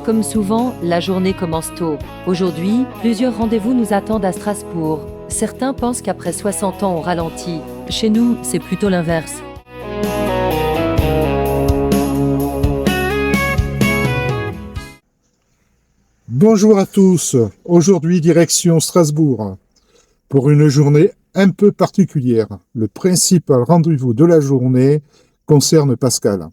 Comme souvent, la journée commence tôt. Aujourd'hui, plusieurs rendez-vous nous attendent à Strasbourg. Certains pensent qu'après 60 ans on ralentit. Chez nous, c'est plutôt l'inverse. Bonjour à tous, aujourd'hui direction Strasbourg, pour une journée un peu particulière. Le principal rendez-vous de la journée concerne Pascal.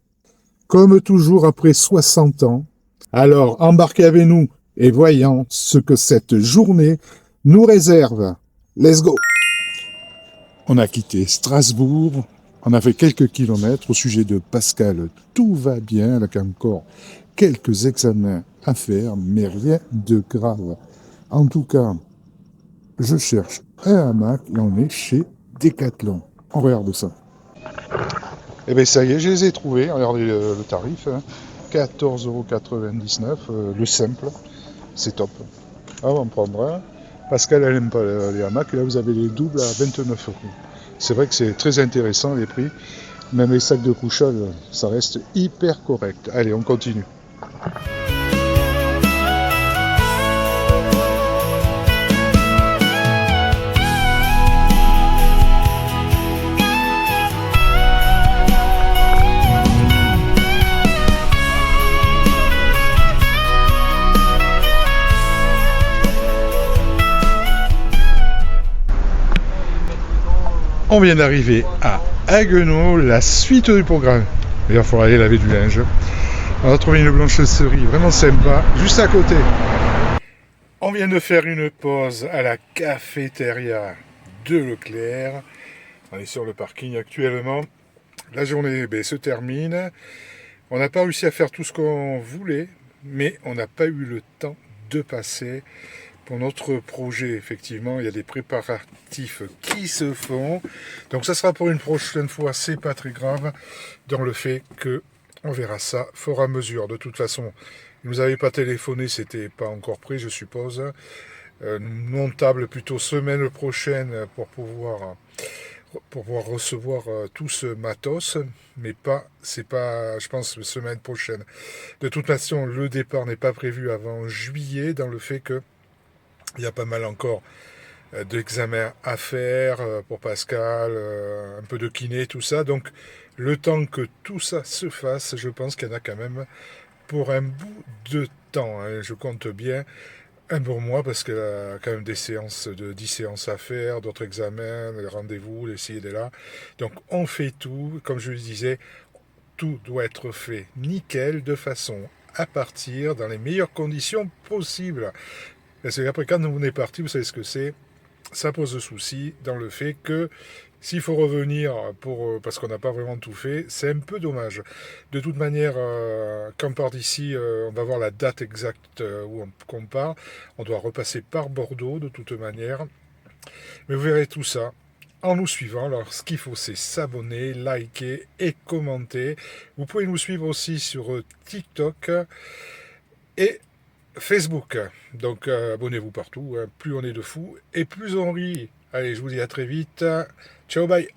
Comme toujours après 60 ans, alors embarquez avec nous et voyons ce que cette journée nous réserve. Let's go! On a quitté Strasbourg, on a fait quelques kilomètres au sujet de Pascal. Tout va bien, elle a encore quelques examens à faire, mais rien de grave. En tout cas, je cherche un hamac et on est chez Decathlon. On regarde ça. Eh bien ça y est, je les ai trouvés. Regardez le tarif, hein. 14,99 €, le simple. C'est top. Ah, on va en prendre un. Pascal, elle n'aime pas les hamacs. Et là, vous avez les doubles à 29 €. C'est vrai que c'est très intéressant les prix. Même les sacs de couchage, ça reste hyper correct. Allez, on continue. On vient d'arriver à Haguenau, la suite du programme. Il va falloir aller laver du linge. On a trouvé une blanchisserie vraiment sympa, juste à côté. On vient de faire une pause à la cafétéria de Leclerc. On est sur le parking actuellement. La journée se termine. On n'a pas réussi à faire tout ce qu'on voulait, mais on n'a pas eu le temps de passer. Pour notre projet, effectivement, il y a des préparatifs qui se font. Donc ça sera pour une prochaine fois, c'est pas très grave, dans le fait que on verra ça fort à mesure. De toute façon, vous n'avez pas téléphoné, c'était pas encore prêt, je suppose. Montable plutôt semaine prochaine pour pouvoir recevoir tout ce matos, mais c'est pas, je pense, semaine prochaine. De toute façon, le départ n'est pas prévu avant juillet, dans le fait que il y a pas mal encore d'examens à faire pour Pascal, un peu de kiné, tout ça. Donc, le temps que tout ça se fasse, je pense qu'il y en a quand même pour un bout de temps. Hein. Je compte bien un bon mois parce qu'il y a quand même des séances de 10 séances à faire, d'autres examens, des rendez-vous, les ci et des là. Donc, on fait tout. Comme je le disais, tout doit être fait nickel, de façon à partir dans les meilleures conditions possibles. Parce qu'après, quand on est parti, vous savez ce que c'est, ça pose souci dans le fait que s'il faut revenir parce qu'on n'a pas vraiment tout fait, c'est un peu dommage. De toute manière, quand on part d'ici, on va voir la date exacte qu'on part. On doit repasser par Bordeaux de toute manière. Mais vous verrez tout ça en nous suivant. Alors, ce qu'il faut, c'est s'abonner, liker et commenter. Vous pouvez nous suivre aussi sur TikTok et Facebook. Donc abonnez-vous partout, hein. Plus on est de fous et plus on rit. Allez, je vous dis à très vite. Ciao, bye.